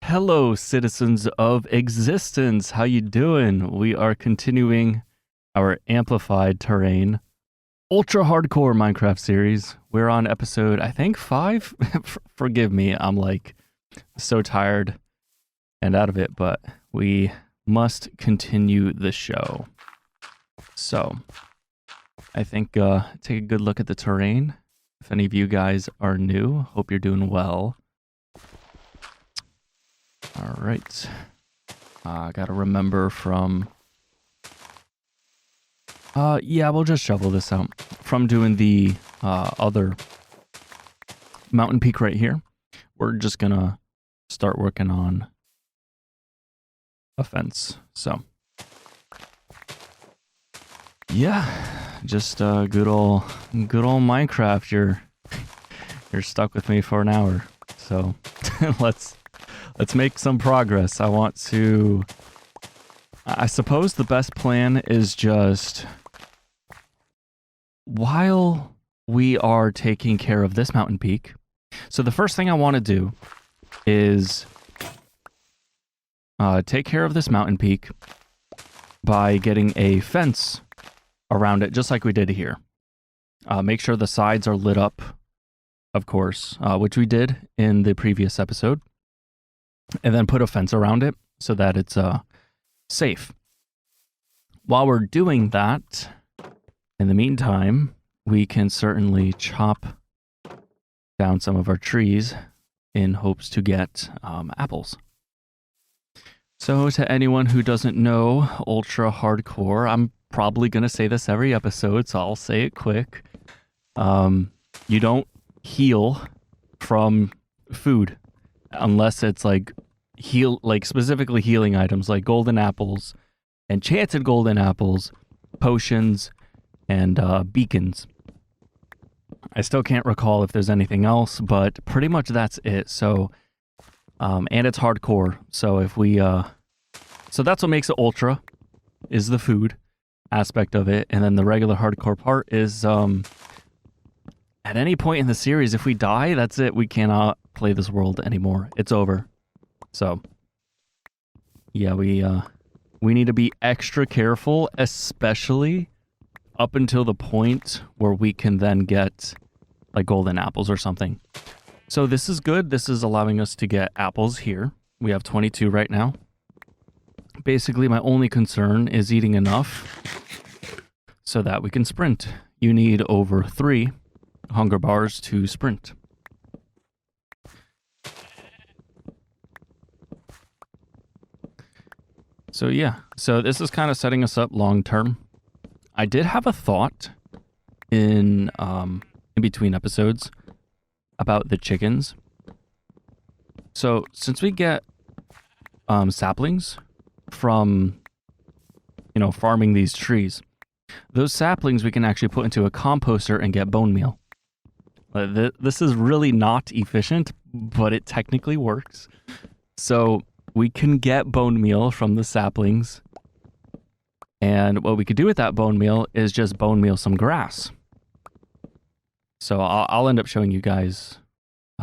Hello, citizens of existence. How you doing? We are continuing our amplified terrain, ultra hardcore Minecraft series. We're on episode, I think, 5. Forgive me, I'm like so tired and out of it, but we must continue the show. So, I think take a good look at the terrain. If any of you guys are new, hope you're doing well. All right. I gotta remember from... yeah, we'll just shovel this out. From doing the other mountain peak right here, we're just gonna start working on a fence. So, yeah, just good old Minecraft. You're stuck with me for an hour. So, let's make some progress. I suppose the best plan is just, while we are taking care of this mountain peak, so the first thing I want to do is take care of this mountain peak by getting a fence around it, just like we did here. Make sure the sides are lit up, of course, which we did in the previous episode. And then put a fence around it so that it's safe. While we're doing that, in the meantime, we can certainly chop down some of our trees in hopes to get apples. So to anyone who doesn't know ultra hardcore, I'm probably going to say this every episode, so I'll say it quick. You don't heal from food unless it's like specifically healing items like golden apples, enchanted golden apples, potions, and beacons. I still can't recall if there's anything else, but pretty much that's it. So, and it's hardcore. So if we, so that's what makes it ultra, is the food aspect of it, and then the regular hardcore part is, at any point in the series, if we die, that's it. We cannot play this world anymore. It's over. So, yeah, we need to be extra careful, especially up until the point where we can then get like golden apples or something. So this is good. This is allowing us to get apples here. We have 22 right now. Basically, my only concern is eating enough so that we can sprint. You need over 3 hunger bars to sprint. So yeah, so this is kind of setting us up long term. I did have a thought in between episodes about the chickens. So since we get saplings from farming these trees, those saplings we can actually put into a composter and get bone meal. This is really not efficient, but it technically works. So we can get bone meal from the saplings, and what we could do with that bone meal is just bone meal some grass. So I'll end up showing you guys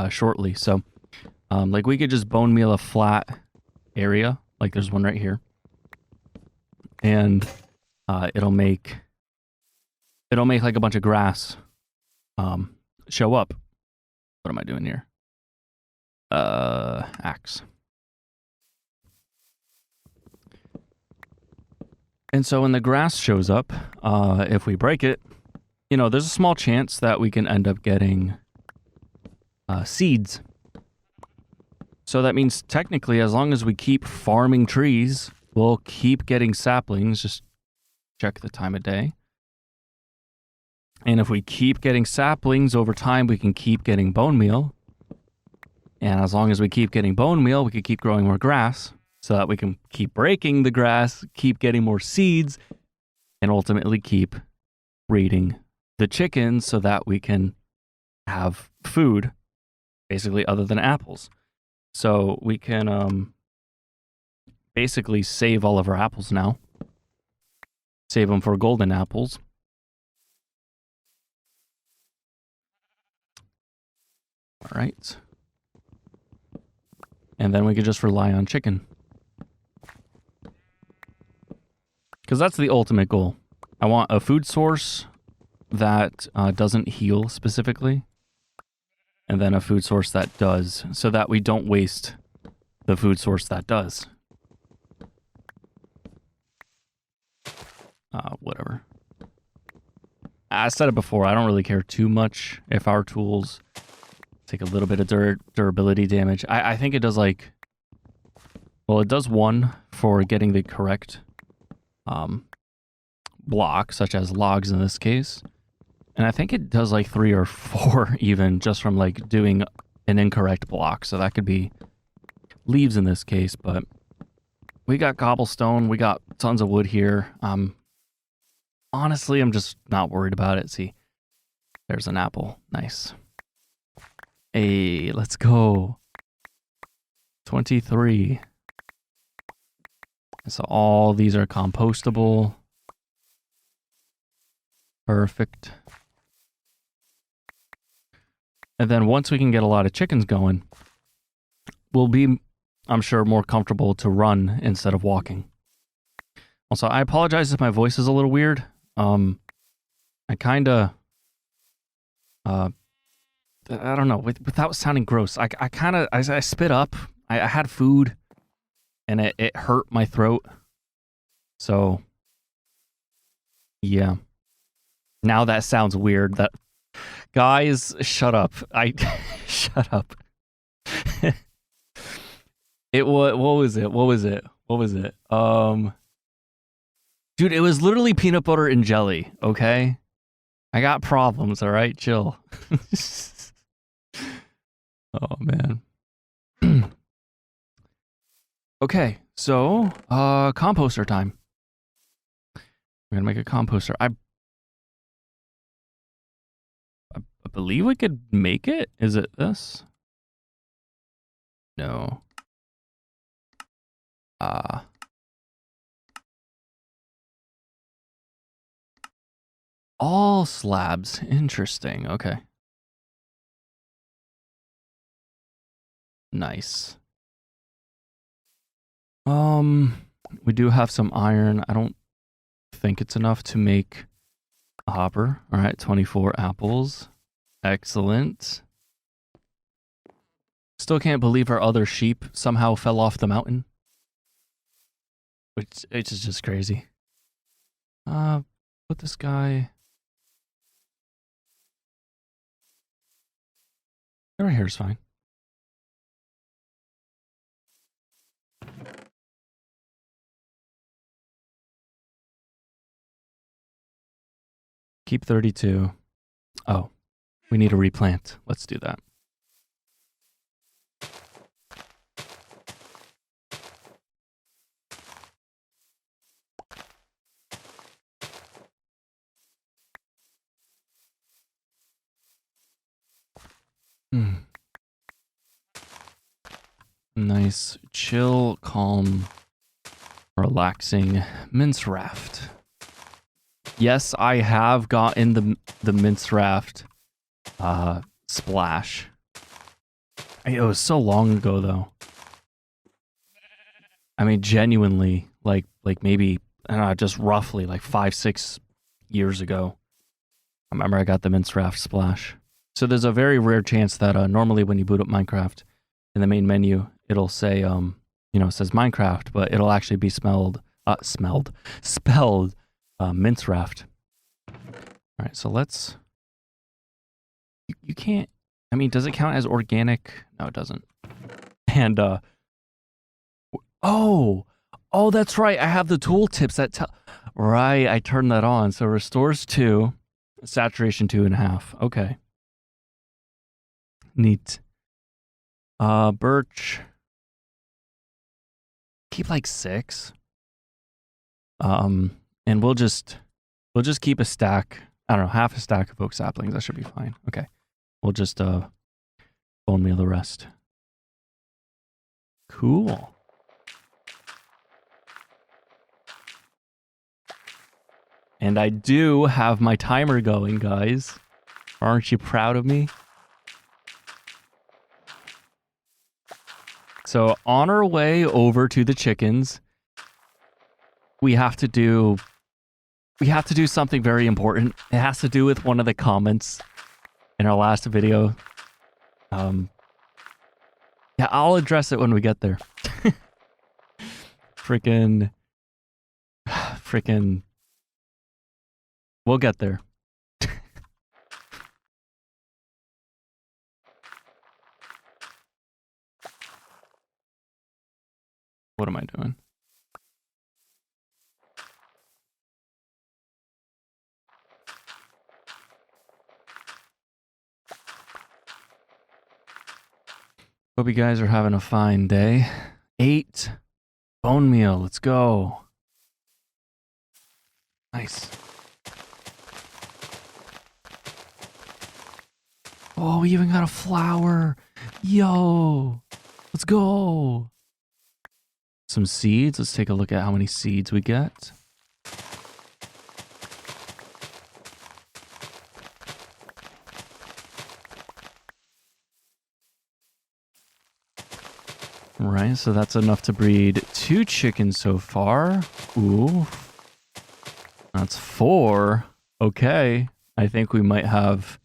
shortly. So like we could just bone meal a flat area, like there's one right here, and it'll make like a bunch of grass show up. What am I doing here? Axe. And so when the grass shows up, if we break it, there's a small chance that we can end up getting seeds. So that means technically, as long as we keep farming trees, we'll keep getting saplings. Just check the time of day. And if we keep getting saplings over time, we can keep getting bone meal. And as long as we keep getting bone meal, we can keep growing more grass, so that we can keep breaking the grass, keep getting more seeds, and ultimately keep breeding the chickens so that we can have food, basically, other than apples. So we can basically save all of our apples now. Save them for golden apples. All right. And then we could just rely on chicken. Because that's the ultimate goal. I want a food source that doesn't heal specifically. And then a food source that does. So that we don't waste the food source that does. Whatever. I said it before, I don't really care too much if our tools take a little bit of durability damage. I think it does like... Well, it does 1 for getting the correct block, such as logs in this case. And I think it does like 3 or 4 even, just from like doing an incorrect block. So that could be leaves in this case, but we got cobblestone, we got tons of wood here. Honestly, I'm just not worried about it. See, there's an apple. Nice. Hey, let's go. 23. So all these are compostable. Perfect. And then once we can get a lot of chickens going, we'll be, I'm sure, more comfortable to run instead of walking. Also, I apologize if my voice is a little weird. I kind of, I don't know, without sounding gross, I kind of, I spit up. I had food, and it hurt my throat. So, yeah. Now that sounds weird. That guys, shut up. Shut up. What was it? Dude, it was literally peanut butter and jelly, okay? I got problems, all right? Chill. Oh, man. Okay, so, composter time. We're gonna make a composter. I believe we could make it. Is it this? No. All slabs. Interesting. Okay. Nice. We do have some iron. I don't think it's enough to make a hopper. All right, 24 apples. Excellent. Still can't believe our other sheep somehow fell off the mountain. Which is just crazy. Put this guy right here is fine. Keep 32. Oh, we need to replant. Let's do that. Nice, chill, calm, relaxing mince raft. Yes, I have gotten the mince raft splash. It was so long ago though. I mean, genuinely, like maybe, I don't know, just roughly like 5-6 years ago. I remember I got the mince raft splash. So there's a very rare chance that normally when you boot up Minecraft in the main menu, it'll say, it says Minecraft, but it'll actually be spelled mince raft. All right, so let's, you can't, I mean, does it count as organic? No, it doesn't. And, oh, that's right. I have the tooltips that tell, right, I turned that on. So restores 2, saturation 2.5. Okay. Neat. Birch. Keep like 6. And we'll just keep a stack. I don't know, half a stack of oak saplings. That should be fine. Okay. We'll just bone meal the rest. Cool. And I do have my timer going, guys. Aren't you proud of me? So on our way over to the chickens, we have to do something very important. It has to do with one of the comments in our last video. Yeah, I'll address it when we get there. Freaking. We'll get there. What am I doing? Hope you guys are having a fine day. 8 bone meal. Let's go. Nice. Oh, we even got a flower. Yo. Let's go. Some seeds. Let's take a look at how many seeds we get. Right, so that's enough to breed 2 chickens so far. Ooh. That's 4. Okay. I think we might have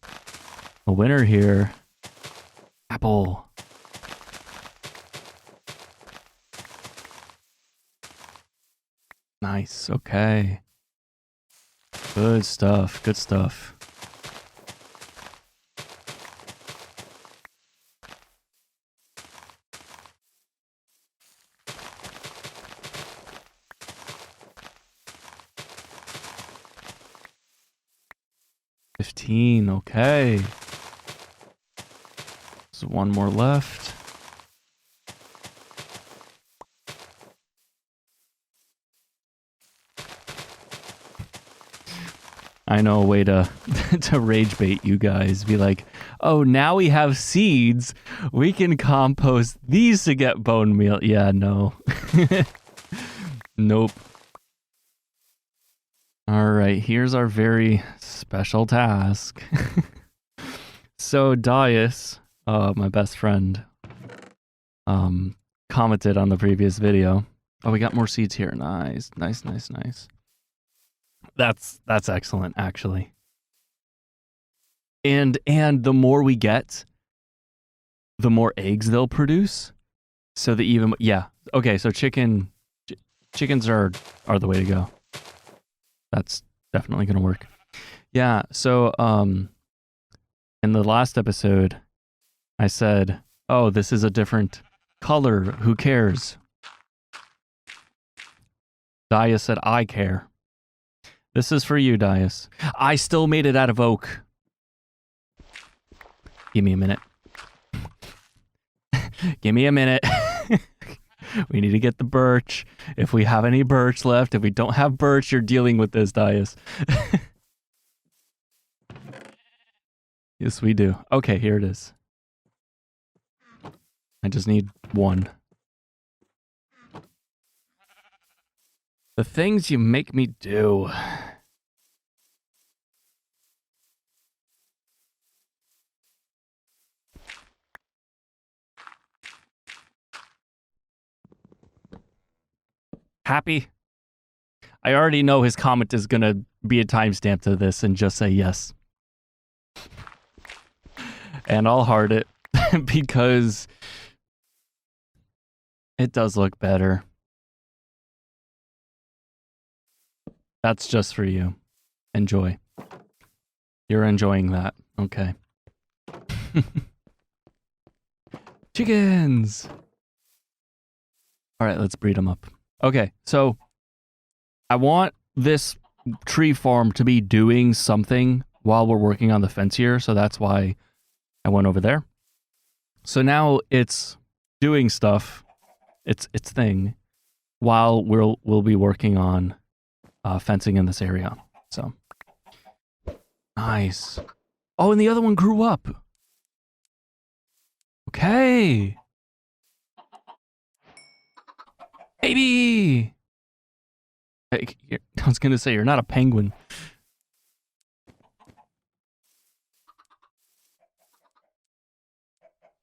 a winner here. Apple. Nice. Okay. Good stuff. Good stuff. Okay. So 1 more left. I know a way to to rage bait you guys. Be like, oh, now we have seeds. We can compost these to get bone meal. Yeah, no. Nope. All right, here's our very special task. So Dias, my best friend, commented on the previous video. Oh, we got more seeds here. Nice. That's excellent, actually. And the more we get, the more eggs they'll produce. So the even okay. So chickens are the way to go. That's definitely gonna work. Yeah. So in the last episode, I said, "Oh, this is a different color. Who cares?" Dias said, "I care." This is for you, Dias. I still made it out of oak. Give me a minute. Give me a minute. We need to get the birch. If we have any birch left, if we don't have birch, you're dealing with this, Dias. Yes, we do. Okay, here it is. I just need 1. The things you make me do. Happy? I already know his comment is going to be a timestamp to this and just say yes. And I'll heart it because it does look better. That's just for you. Enjoy. You're enjoying that. Okay. Chickens! All right, let's breed them up. Okay, so I want this tree farm to be doing something while we're working on the fence here, so that's why I went over there. So now it's doing stuff, its thing, while we'll be working on fencing in this area. So nice. Oh, and the other one grew up. Okay. Baby! I was going to say, you're not a penguin.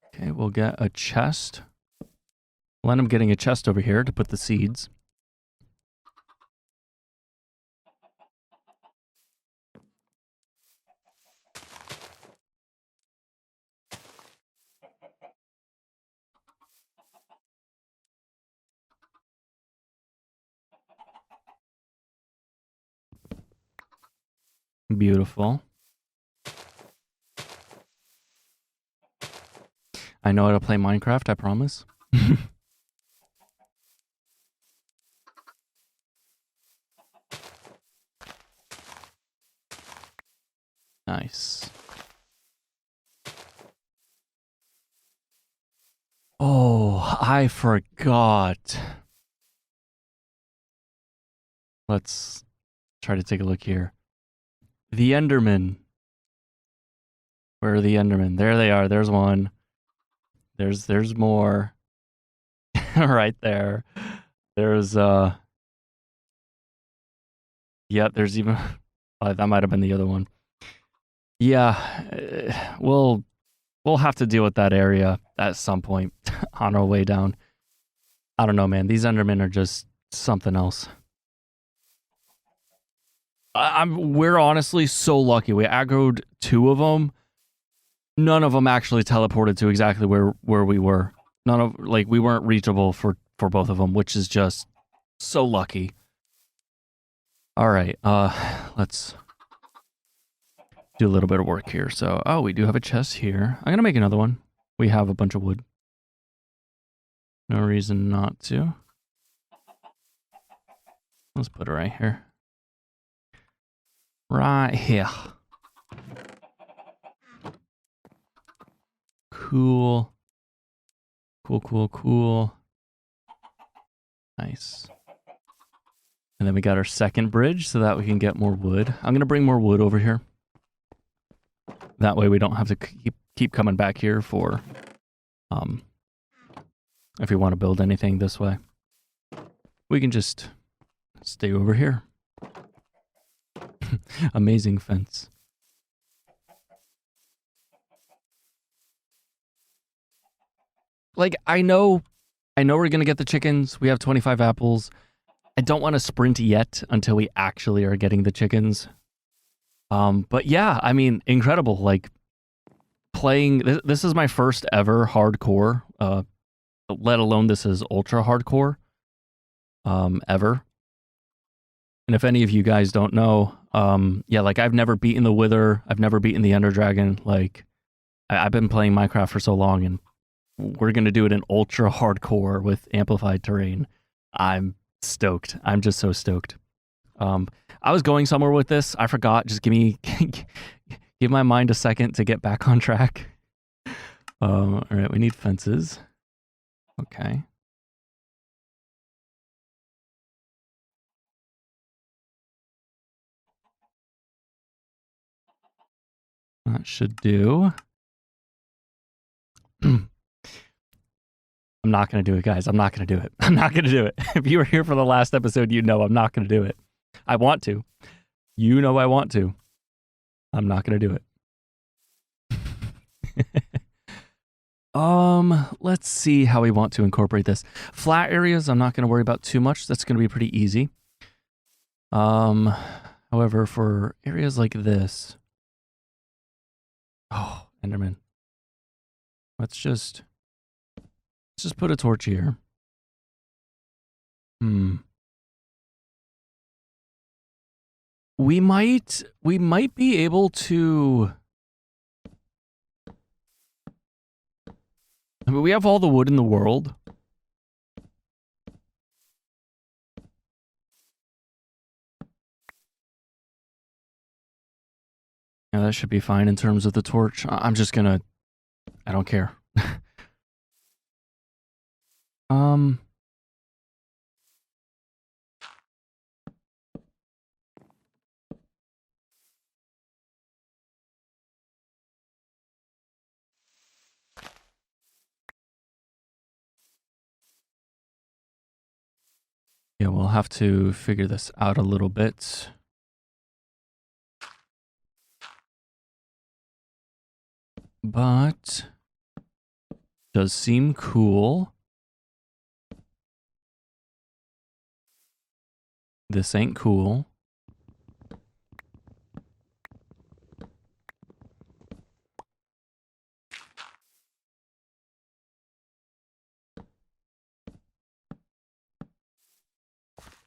Okay, we'll get a chest We'll end up getting a chest over here to put the seeds. Beautiful. I know how to play Minecraft, I promise. Nice. Oh, I forgot. Let's try to take a look here. The Enderman. Where are the Endermen? There they are. There's one. There's more. Right there. There's yeah, there's even that might have been the other one. Yeah, we'll have to deal with that area at some point on our way down. I don't know, man. These Endermen are just something else. We're honestly so lucky. We aggroed 2 of them. None of them actually teleported to exactly where we were. None of we weren't reachable for both of them, which is just so lucky. All right, let's do a little bit of work here. So, oh, we do have a chest here. I'm gonna make another one. We have a bunch of wood. No reason not to. Let's put it right here. Right here. Cool. Cool. Nice. And then we got our second bridge so that we can get more wood. I'm going to bring more wood over here. That way we don't have to keep coming back here for if we want to build anything this way. We can just stay over here. Amazing fence. Like, I know we're going to get the chickens. We have 25 apples. I don't want to sprint yet until we actually are getting the chickens. But yeah, I mean, incredible. Like, playing, this is my first ever hardcore, let alone this is ultra hardcore, ever. And if any of you guys don't know, yeah, like, I've never beaten the Wither. I've never beaten the Ender Dragon. Like, I've been playing Minecraft for so long, and we're going to do it in ultra hardcore with amplified terrain. I'm stoked. I'm just so stoked. I was going somewhere with this. I forgot. Just give my mind a second to get back on track. All right, we need fences. Okay. That should do. I'm not going to do it, guys. I'm not going to do it. I'm not going to do it. If you were here for the last episode, you know I'm not going to do it. I want to. You know I want to. I'm not going to do it. Let's see how we want to incorporate this. Flat areas, I'm not going to worry about too much. That's going to be pretty easy. However, for areas like this... Oh, Enderman. Let's just put a torch here. We might be able to... I mean, we have all the wood in the world. Yeah, that should be fine in terms of the torch. I'm just gonna... I don't care. Yeah, we'll have to figure this out a little bit. But does seem cool. This ain't cool.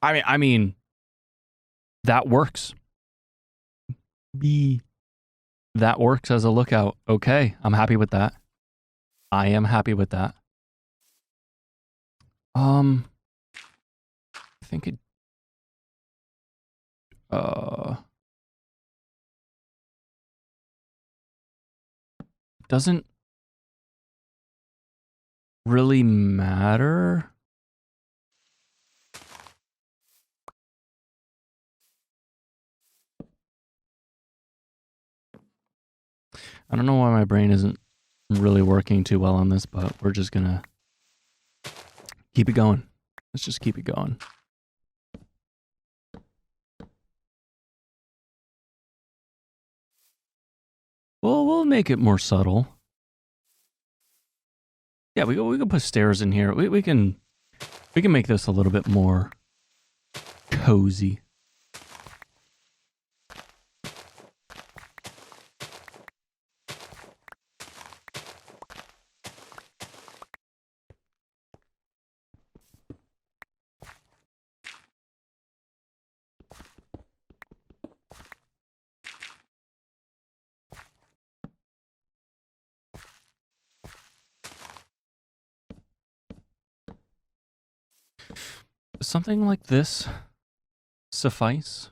I mean, that works. That works as a lookout. Okay, I'm happy with that. I am happy with that. I think it doesn't really matter. I don't know why my brain isn't really working too well on this, but we're just gonna keep it going. Let's just keep it going. Well, we'll make it more subtle. Yeah, we can put stairs in here. We can make this a little bit more cozy. Something like this suffice?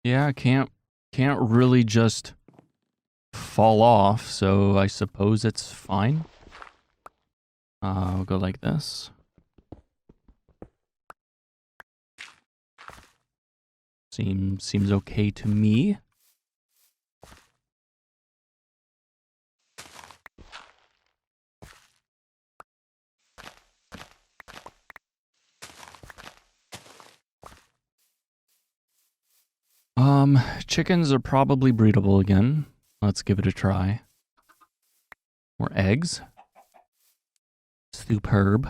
Yeah, can't really just fall off, so I suppose it's fine. I'll go like this. Seems okay to me. Chickens are probably breedable again. Let's give it a try. More eggs. Superb.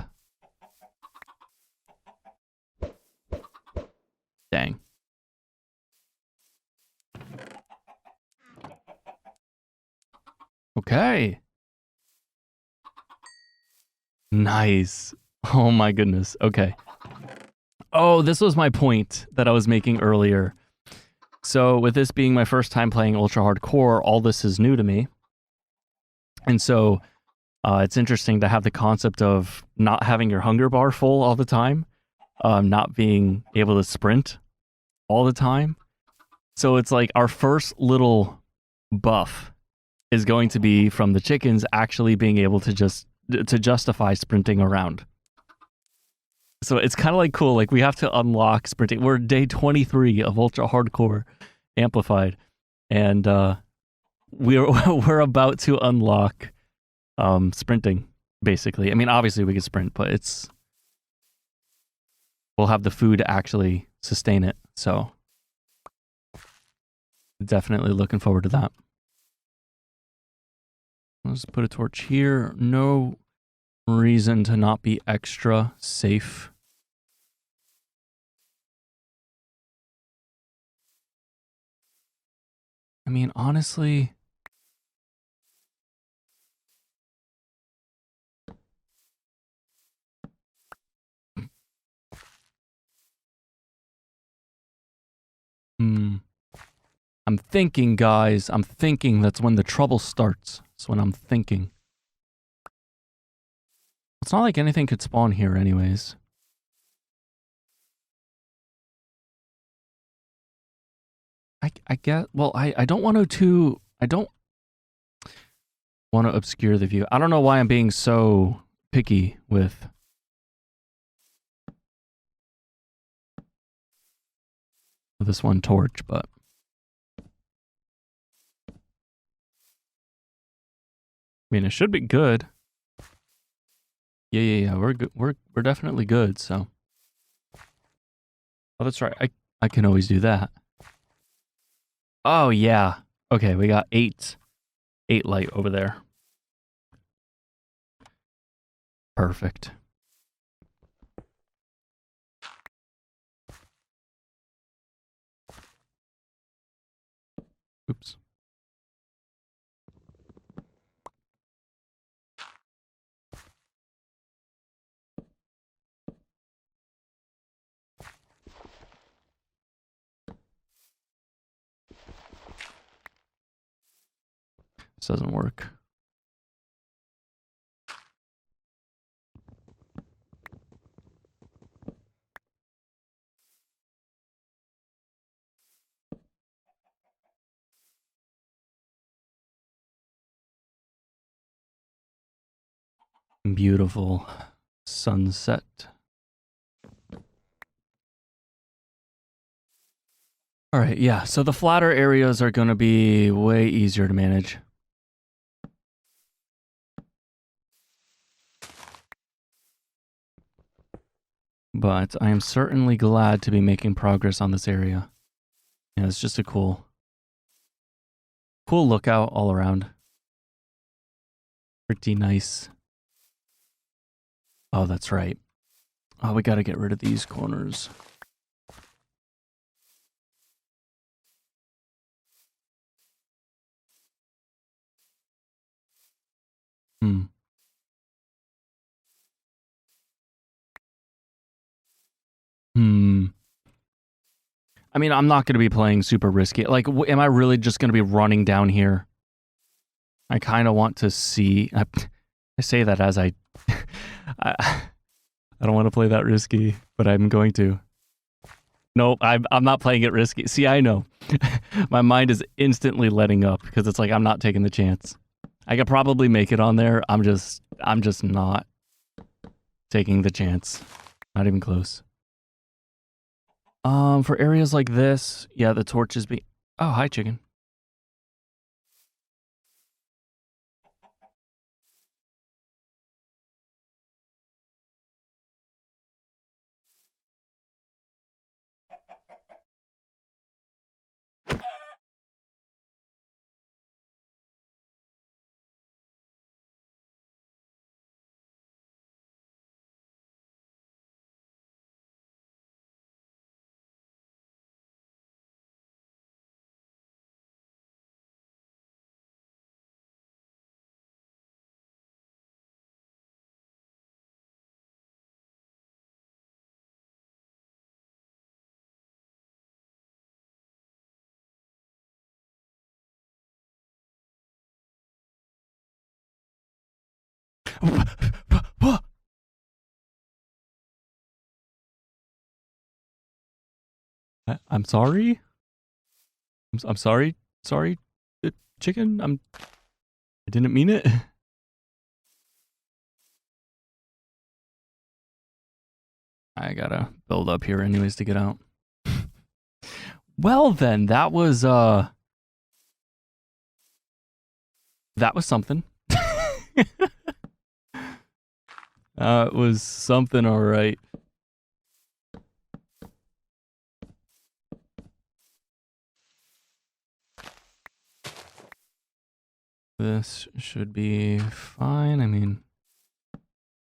Dang. Okay. Nice. Oh my goodness. Okay. Oh, this was my point that I was making earlier. So with this being my first time playing Ultra Hardcore, all this is new to me. And so it's interesting to have the concept of not having your hunger bar full all the time, not being able to sprint all the time. So it's like our first little buff is going to be from the chickens actually being able to justify sprinting around. So it's kind of like cool. Like we have to unlock sprinting. We're day 23 of Ultra Hardcore Amplified, and we're about to unlock sprinting. Basically, I mean, obviously we can sprint, but we'll have the food to actually sustain it. So definitely looking forward to that. Let's put a torch here. No reason to not be extra safe. I mean, honestly, I'm thinking, guys. I'm thinking that's when the trouble starts. That's when I'm thinking. It's not like anything could spawn here anyways. I get, well, I don't want to obscure the view. I don't know why I'm being so picky with this one torch, but I mean, it should be good. Yeah. We're good. We're definitely good. So, oh, that's right. I can always do that. Oh yeah. Okay, we got eight light over there. Perfect. Oops. This doesn't work. Beautiful sunset. All right, yeah, so the flatter areas are going to be way easier to manage. But I am certainly glad to be making progress on this area. Yeah, it's just a cool lookout all around. Pretty nice. Oh, that's right. Oh, we got to get rid of these corners. Hmm. I mean, I'm not going to be playing super risky. Like, am I really just going to be running down here? I kind of want to see. I say that as I don't want to play that risky, but I'm going to. Nope, I'm not playing it risky. See, I know. My mind is instantly letting up because it's like I'm not taking the chance. I could probably make it on there. I'm just not taking the chance. Not even close. For areas like this, yeah, the torches be. Oh, hi, chicken. I'm sorry. I'm sorry. Sorry, chicken. I didn't mean it. I gotta build up here anyways to get out. Well then, that was something. It was something, all right. This should be fine. I mean,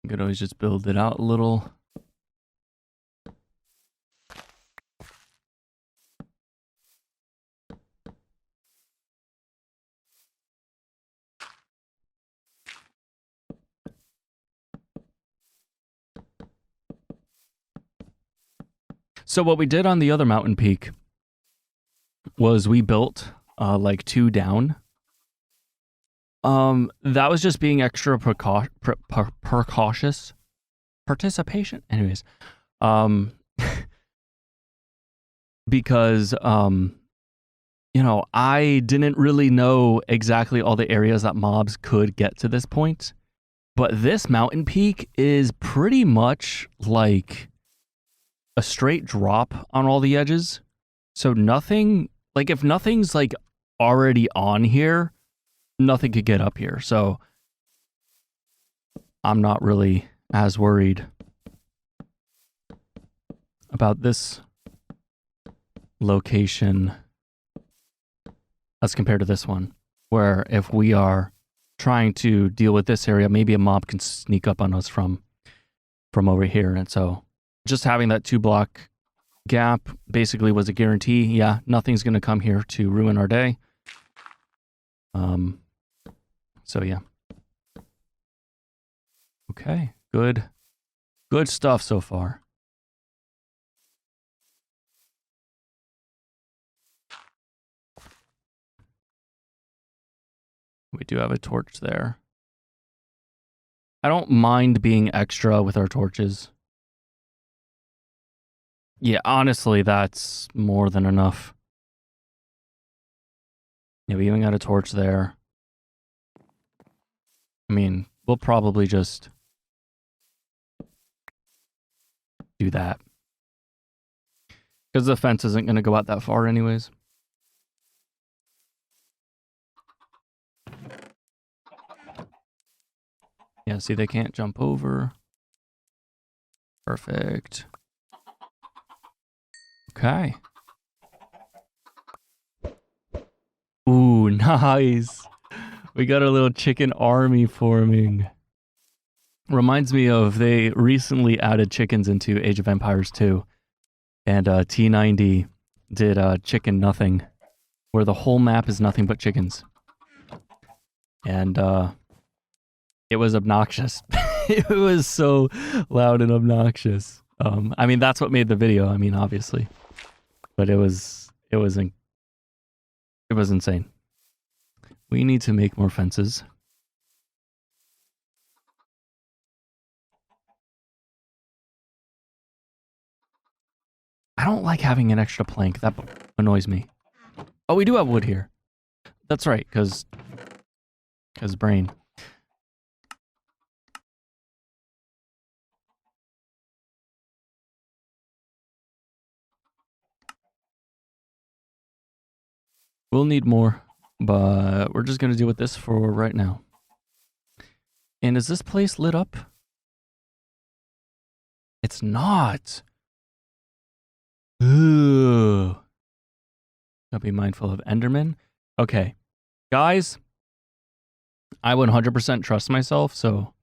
you could always just build it out a little. So what we did on the other mountain peak was we built like 2 down. That was just being extra precautious. Participation. Anyways, because you know, I didn't really know exactly all the areas that mobs could get to this point. But this mountain peak is pretty much like a straight drop on all the edges. So nothing, like if nothing's like already on here, nothing could get up here. So I'm not really as worried about this location as compared to this one, where if we are trying to deal with this area, maybe a mob can sneak up on us from over here. And so just having that 2-block gap basically was a guarantee. Yeah, nothing's going to come here to ruin our day. So yeah. Okay, good stuff so far. We do have a torch there. I don't mind being extra with our torches. Yeah, honestly, that's more than enough. Yeah, we even got a torch there. I mean, we'll probably just do that. Because the fence isn't going to go out that far anyways. Yeah, see, they can't jump over. Perfect. Okay. Ooh, nice. We got a little chicken army forming. Reminds me of, they recently added chickens into Age of Empires 2. And T90 did chicken nothing, where the whole map is nothing but chickens. And it was obnoxious. It was so loud and obnoxious. I mean, that's what made the video. I mean, obviously, but it was insane. We need to make more fences. I don't like having an extra plank. That annoys me. Oh, we do have wood here. That's right, because brain. We'll need more, but we're just going to deal with this for right now. And is this place lit up? It's not. Ooh. Gotta be mindful of Enderman. Okay. Guys, I 100% trust myself, so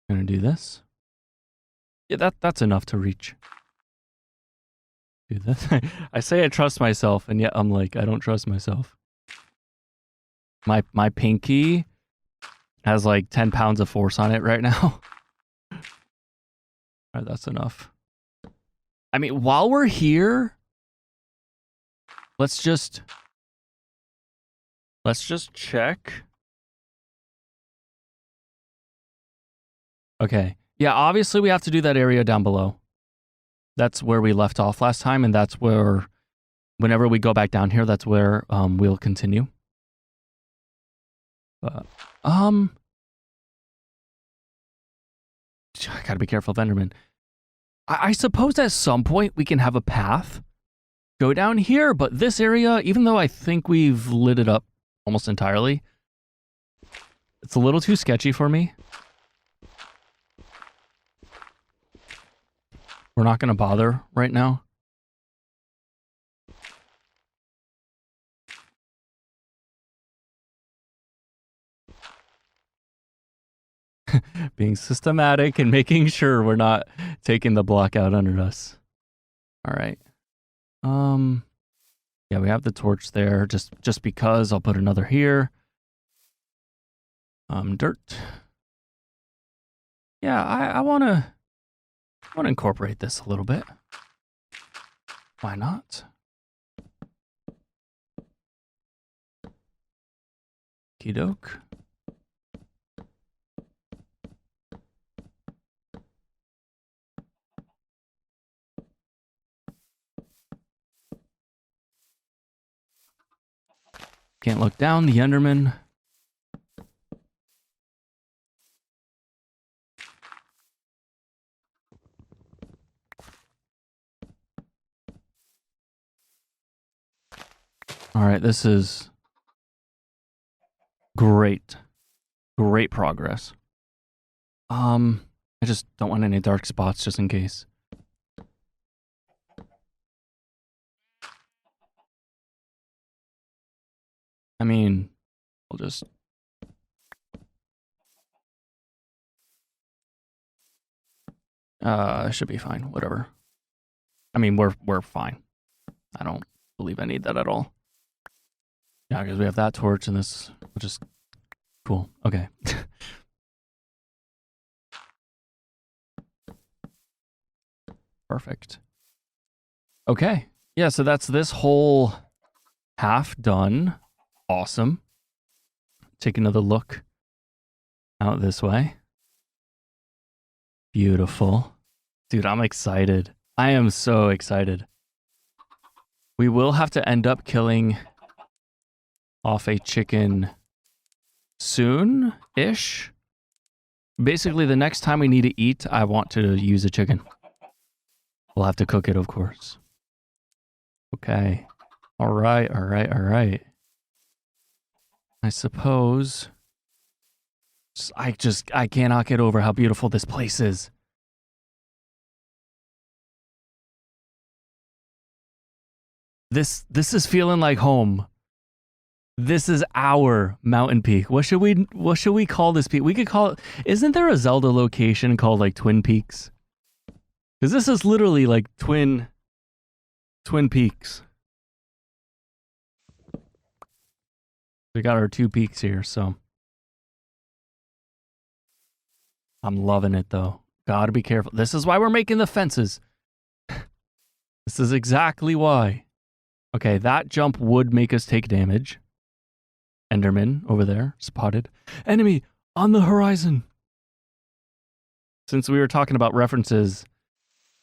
I'm gonna do this. Yeah, that's enough to reach. Do this. I say I trust myself, and yet I'm like, I don't trust myself. My pinky has like 10 pounds of force on it right now. All right, that's enough. I mean, while we're here, let's just check. Okay. Yeah, obviously we have to do that area down below. That's where we left off last time, and that's where, whenever we go back down here, that's where we'll continue. I gotta be careful of Enderman. I suppose at some point we can have a path go down here, but this area, even though I think we've lit it up almost entirely, it's a little too sketchy for me. We're not going to bother right now. Being systematic and making sure we're not taking the block out under us. All right. Yeah, we have the torch there. Just because I'll put another here. Dirt. Yeah, I wanna incorporate this a little bit. Why not? Okey-doke. Can't look down, the Enderman. All right, this is great. Great progress. I just don't want any dark spots just in case. I mean, we'll just... should be fine. Whatever. I mean, we're fine. I don't believe I need that at all. Yeah, because we have that torch and this, which is cool. Okay. Perfect. Okay. Yeah, so that's this whole half done. Awesome. Take another look out this way. Beautiful. Dude, I'm excited. I am so excited. We will have to end up killing off a chicken soon-ish. Basically, the next time we need to eat, I want to use a chicken. We'll have to cook it, of course. Okay. All right, all right, all right. I suppose... I cannot get over how beautiful this place is. This is feeling like home. This is our mountain peak. What should we call this peak? We could call it... Isn't there a Zelda location called like Twin Peaks? Because this is literally like Twin Peaks. We got our 2 peaks here, so... I'm loving it, though. Gotta be careful. This is why we're making the fences. This is exactly why. Okay, that jump would make us take damage. Enderman over there, spotted. Enemy on the horizon. Since we were talking about references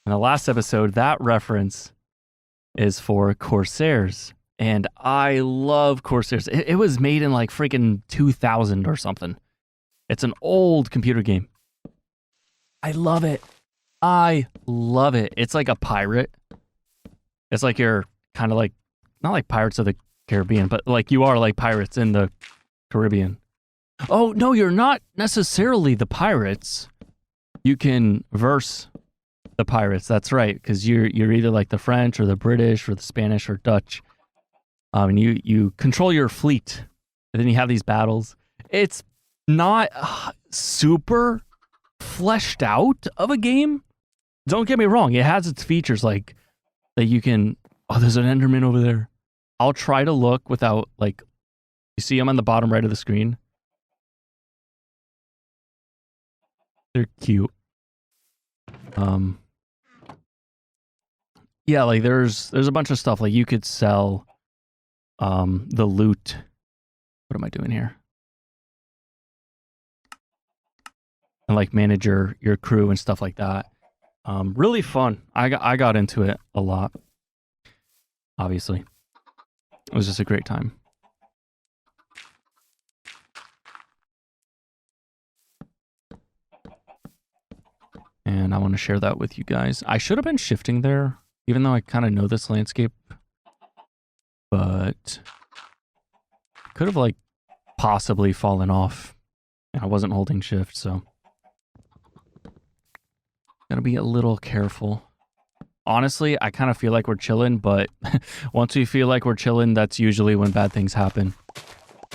in the last episode, that reference is for Corsairs. And I love Corsairs. It was made in like freaking 2000 or something. It's an old computer game. I love it. I love it. It's like a pirate. It's like you're kind of like, not like Pirates of the Caribbean, but like you are like pirates in the Caribbean. Oh, no, you're not necessarily the pirates. You can verse the pirates. That's right, because you're either like the French or the British or the Spanish or Dutch. And you control your fleet. And then you have these battles. It's not super fleshed out of a game. Don't get me wrong, it has its features like that you can... Oh, there's an Enderman over there. I'll try to look without, like... You see them on the bottom right of the screen? They're cute. Yeah, like there's a bunch of stuff. Like you could sell the loot. What am I doing here? And like manage your crew and stuff like that. Really fun. I got into it a lot. Obviously. It was just a great time. And I want to share that with you guys. I should have been shifting there, even though I kind of know this landscape. But could have like possibly fallen off. I wasn't holding shift, so gotta be a little careful. Honestly, I kind of feel like we're chilling, but once we feel like we're chilling, that's usually when bad things happen.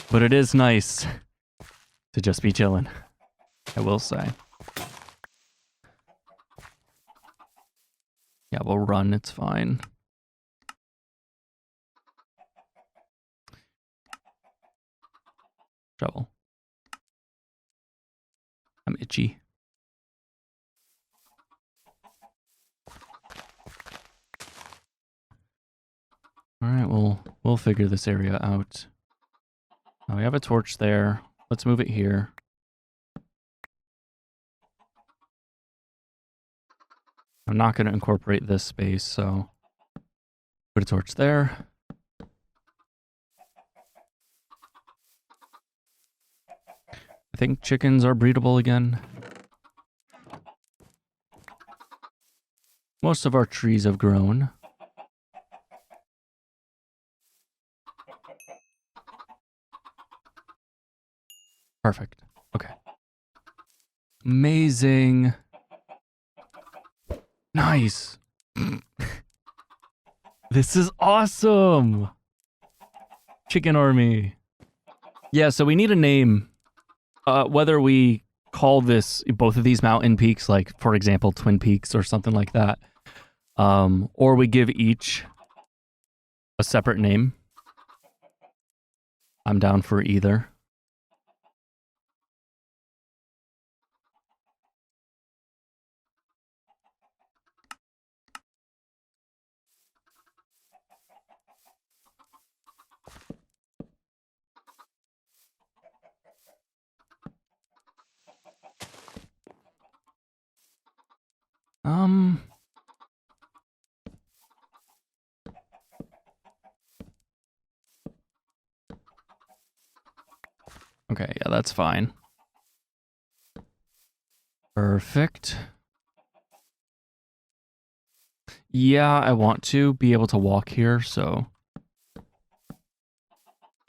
But it is nice to just be chilling, I will say. Yeah, we'll run, it's fine. Shovel. I'm itchy. All right, we'll figure this area out. Now we have a torch there. Let's move it here. I'm not going to incorporate this space, so put a torch there. I think chickens are breedable again. Most of our trees have grown. Perfect. Okay. Amazing. Nice. This is awesome. Chicken army. Yeah, so we need a name. Whether we call this both of these mountain peaks, like for example, Twin Peaks or something like that, or we give each a separate name. I'm down for either. Okay, yeah, that's fine. Perfect. Yeah, I want to be able to walk here, so...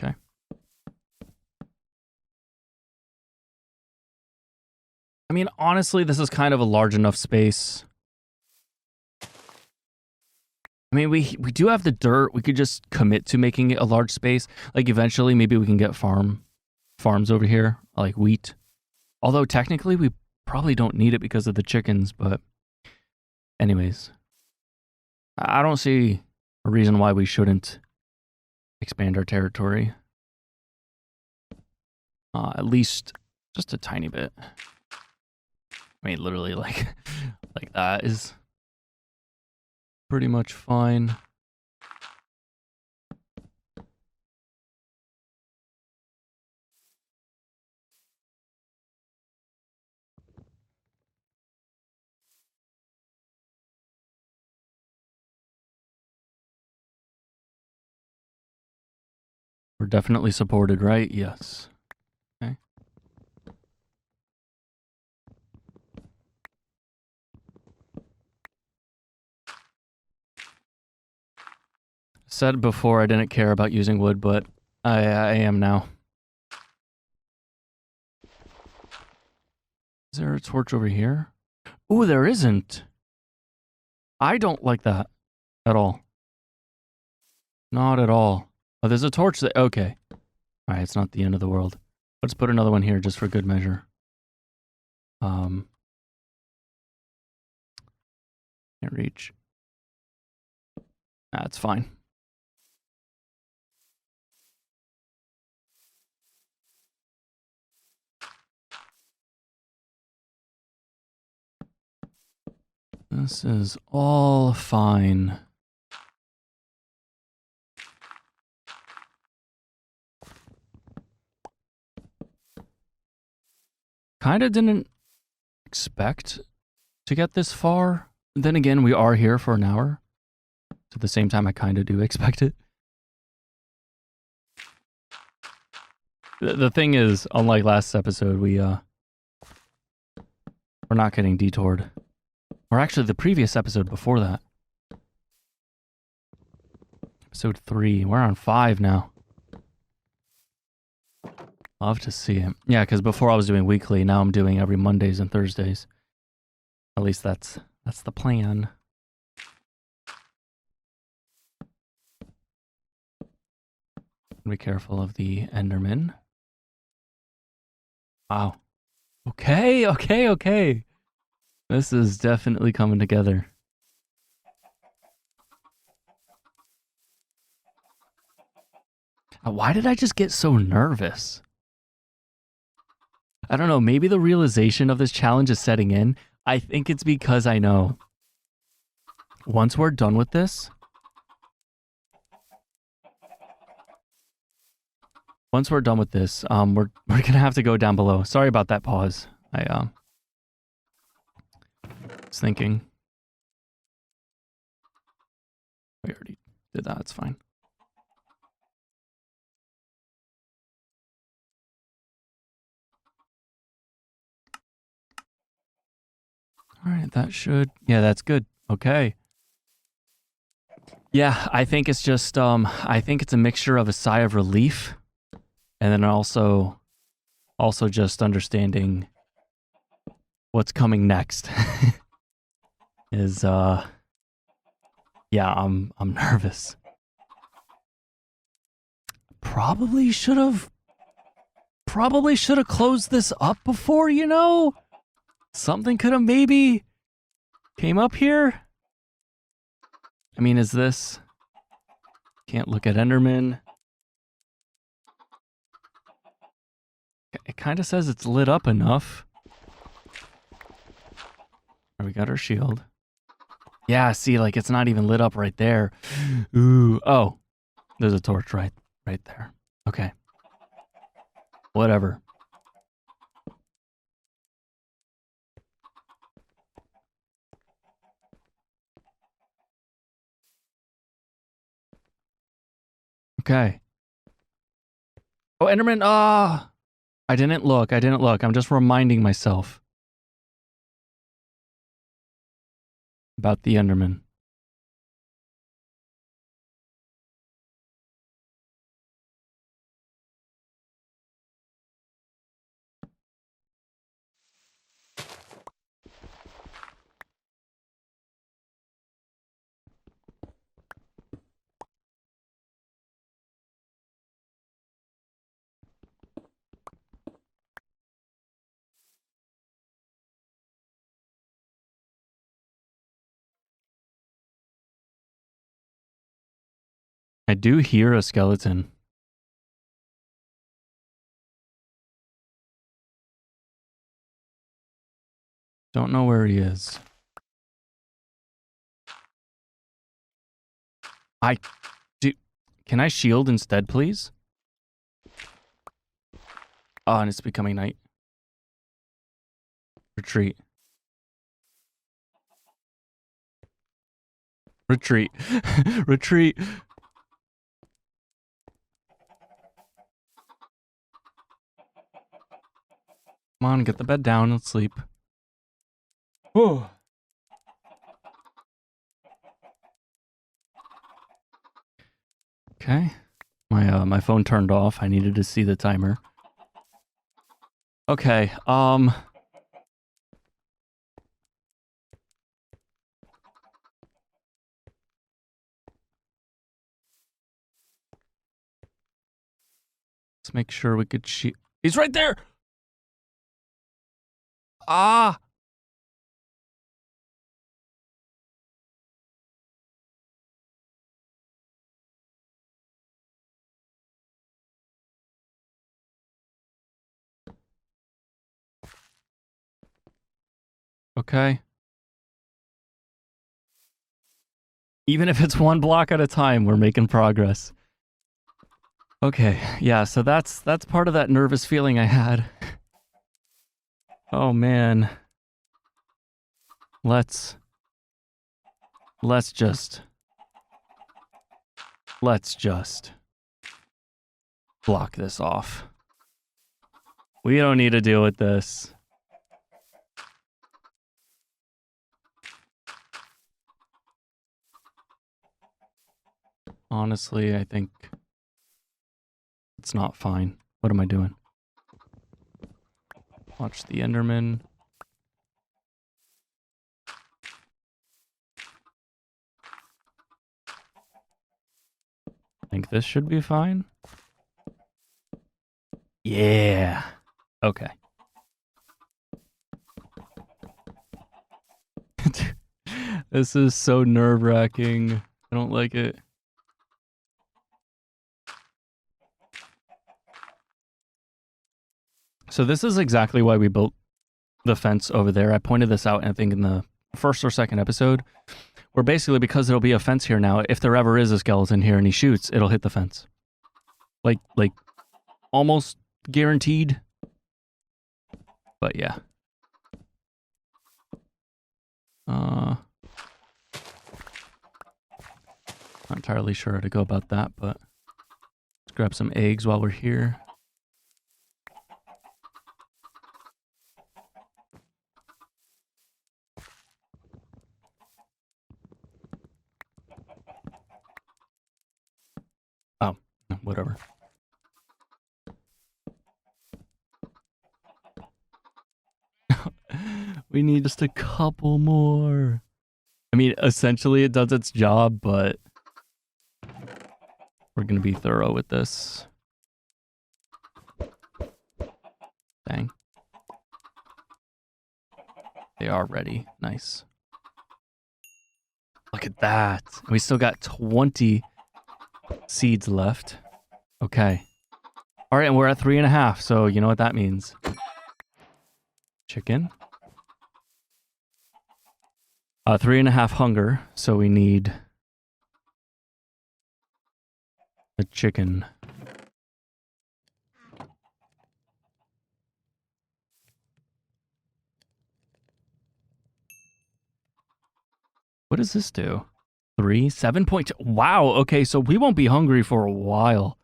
Okay. I mean, honestly, this is kind of a large enough space. I mean, we do have the dirt. We could just commit to making it a large space. Like, eventually, maybe we can get farms over here, like wheat. Although, technically, we probably don't need it because of the chickens, but... Anyways. I don't see a reason why we shouldn't expand our territory. At least just a tiny bit. I mean, literally, like that is pretty much fine. We're definitely supported, right? Yes. Okay. Said before I didn't care about using wood, but I am now. Is there a torch over here? Ooh, there isn't. I don't like that at all. Not at all. Oh, there's a torch there. Okay. All right, it's not the end of the world. Let's put another one here just for good measure. Can't reach. That's fine. This is all fine. Kinda didn't expect to get this far. Then again, we are here for an hour. So at the same time, I kinda do expect it. The thing is, unlike last episode, we're not getting detoured. Or actually, the previous episode before that. Episode 3. We're on 5 now. Love to see it. Yeah, because before I was doing weekly, now I'm doing every Mondays and Thursdays. At least that's the plan. Be careful of the Enderman. Wow. Okay. This is definitely coming together. Why did I just get so nervous? I don't know, maybe the realization of this challenge is setting in. I think it's because I know once we're done with this, we're gonna have to go down below. Sorry about that pause. I was thinking. We already did that, it's fine. Alright, that should... Yeah, that's good. Okay. Yeah, I think it's just... I think it's a mixture of a sigh of relief and then also just understanding what's coming next. Is, yeah, I'm nervous. Probably should have probably should have closed this up before, you know? Something could have maybe came up here. I mean, is this... Can't look at Enderman. It kind of says it's lit up enough. We got our shield. Yeah, see, like, it's not even lit up right there. Ooh, oh. There's a torch right there. Okay. Whatever. Okay. Oh, Enderman, I didn't look. I'm just reminding myself about the Enderman. I do hear a skeleton. Don't know where he is. Can I shield instead, please? Oh, and it's becoming night. Retreat. Retreat. Retreat. Come on, get the bed down and sleep. Oh. Okay. My phone turned off. I needed to see the timer. Okay, let's make sure we could He's right there! Ah! Okay. Even if it's one block at a time, we're making progress. Okay, yeah, so that's part of that nervous feeling I had. Oh man. Let's just block this off. We don't need to deal with this. Honestly, I think it's not fine. What am I doing? Watch the Enderman. I think this should be fine. Yeah. Okay. This is so nerve-wracking. I don't like it. So this is exactly why we built the fence over there. I pointed this out, I think, in the first or second episode, where basically, because there'll be a fence here now, if there ever is a skeleton here and he shoots, it'll hit the fence. Like almost guaranteed. But yeah. Not entirely sure how to go about that, but let's grab some eggs while we're here. Oh, whatever. We need just a couple more. I mean, essentially it does its job, but we're going to be thorough with this. Dang. They are ready. Nice. Look at that. We still got 20 seeds left. Okay. All right, and we're at 3.5, so you know what that means. Chicken. 3.5 hunger, so we need the chicken. What does this do? 7.2. Wow, okay, so we won't be hungry for a while.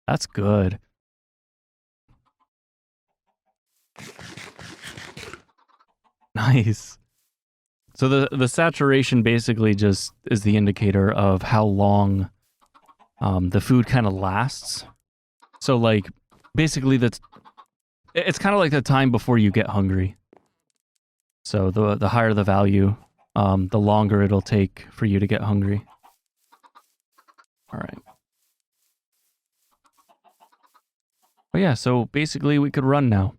That's good. Nice. So the saturation basically just is the indicator of how long the food kind of lasts. So like basically it's kind of like the time before you get hungry. So the higher the value, the longer it'll take for you to get hungry. All right. But yeah, so basically we could run now.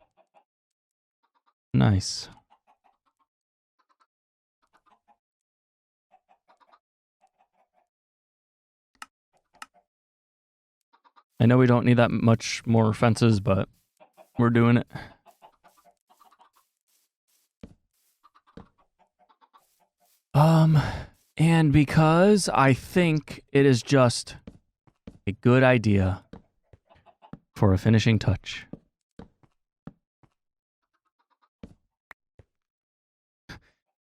Nice. I know we don't need that much more fences, but we're doing it. And because I think it is just a good idea for a finishing touch.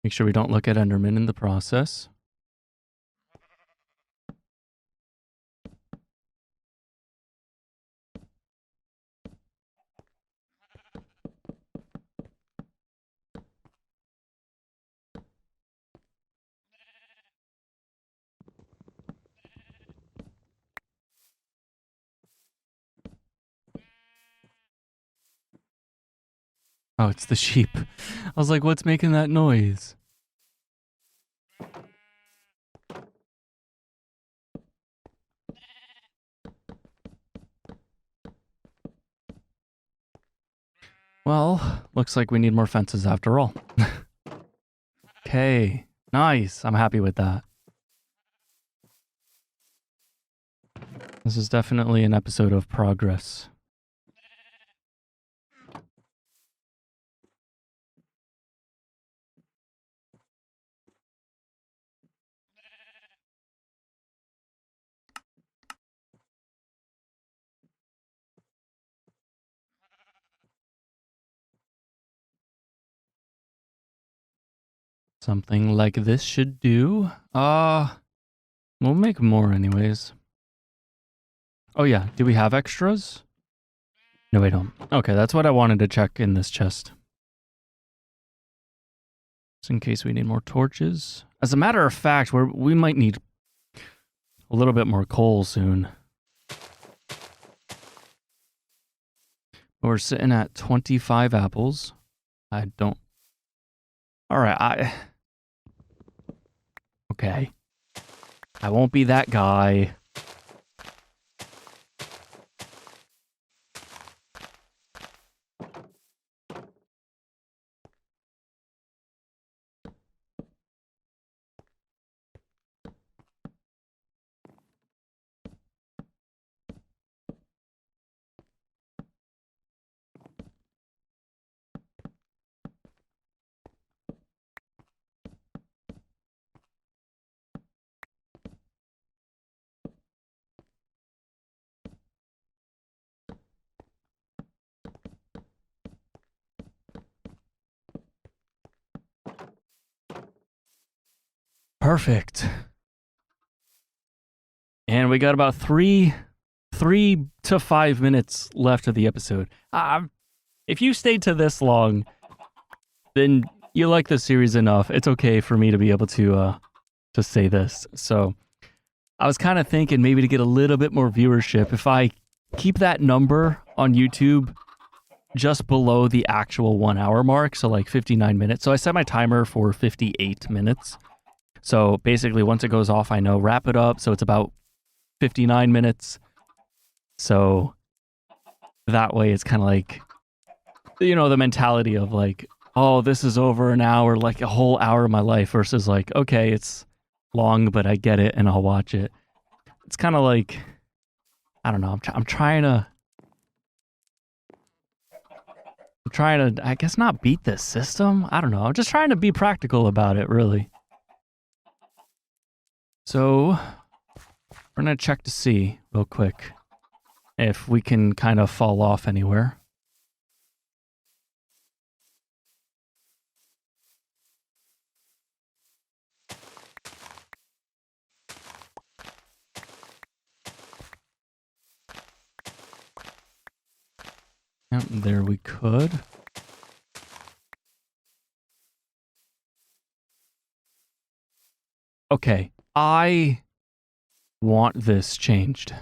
Make sure we don't look at Enderman in the process. Oh, it's the sheep. I was like, what's making that noise? Well, looks like we need more fences after all. Okay, nice. I'm happy with that. This is definitely an episode of progress. Something like this should do. We'll make more anyways. Oh yeah, do we have extras? No, we don't. Okay, that's what I wanted to check in this chest. Just in case we need more torches. As a matter of fact, we might need a little bit more coal soon. We're sitting at 25 apples. I don't... Alright, Okay. I won't be that guy. Perfect. And we got about 3 to 5 minutes left of the episode. If you stayed to this long, then you like the series enough. It's okay for me to be able to say this. So I was kind of thinking maybe to get a little bit more viewership, if I keep that number on YouTube just below the actual 1 hour mark, so like 59 minutes. So I set my timer for 58 minutes. So basically once it goes off, I know wrap it up. So it's about 59 minutes. So that way it's kind of like you know, the mentality of like, oh, this is over an hour, like a whole hour of my life versus like, okay, it's long, but I get it and I'll watch it. It's kind of like, I don't know. I'm trying to, I guess not beat this system. I don't know. I'm just trying to be practical about it, really. So we're going to check to see real quick if we can kind of fall off anywhere. Yep, there we could. Okay, I want this changed.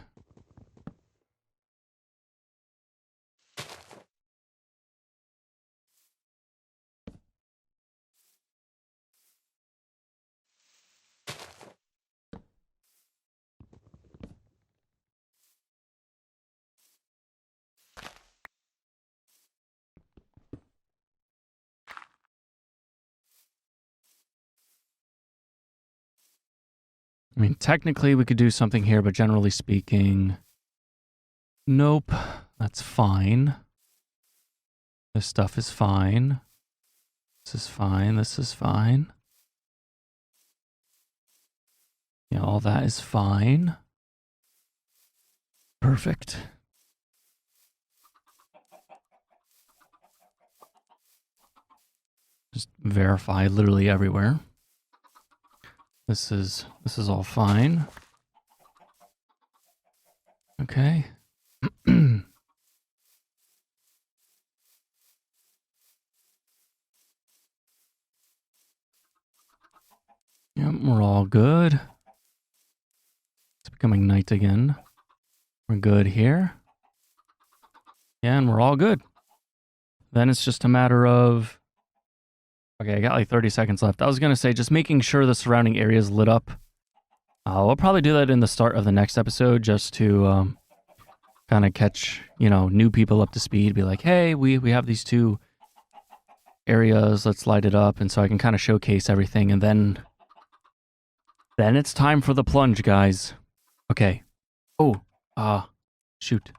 I mean, technically we could do something here, but generally speaking, nope, that's fine. This stuff is fine. This is fine. This is fine. Yeah, all that is fine. Perfect. Just verify literally everywhere. This is all fine. Okay. Yep, we're all good. It's becoming night again. We're good here. Yeah, and we're all good. Then it's just a matter of... Okay, I got like 30 seconds left. I was going to say just making sure the surrounding area is lit up. We'll probably do that in the start of the next episode just to kind of catch, you know, new people up to speed. Be like, hey, we have these two areas. Let's light it up. And so I can kind of showcase everything. And then it's time for the plunge, guys. Okay. Oh, shoot.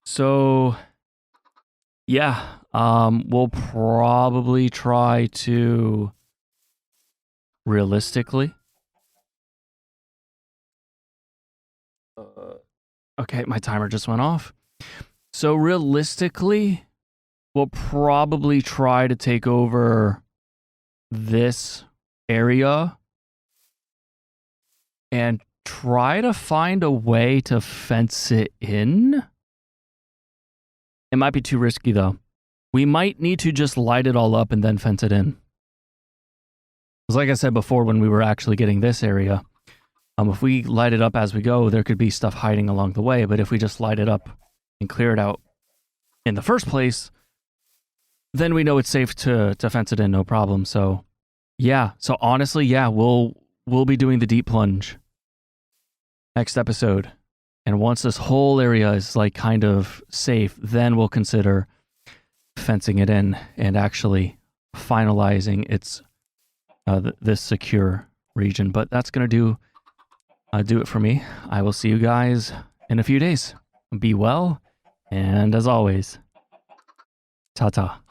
So, yeah, we'll probably try to realistically. Okay, my timer just went off. So realistically, we'll probably try to take over this area and try to find a way to fence it in. It might be too risky, though. We might need to just light it all up and then fence it in. Because like I said before, when we were actually getting this area, if we light it up as we go, there could be stuff hiding along the way. But if we just light it up and clear it out in the first place, then we know it's safe to fence it in, no problem. So, yeah. So honestly, yeah, we'll be doing the deep plunge next episode. And once this whole area is like kind of safe, then we'll consider fencing it in and actually finalizing its this secure region. But that's gonna do it for me. I will see you guys in a few days. Be well, and as always, ta-ta.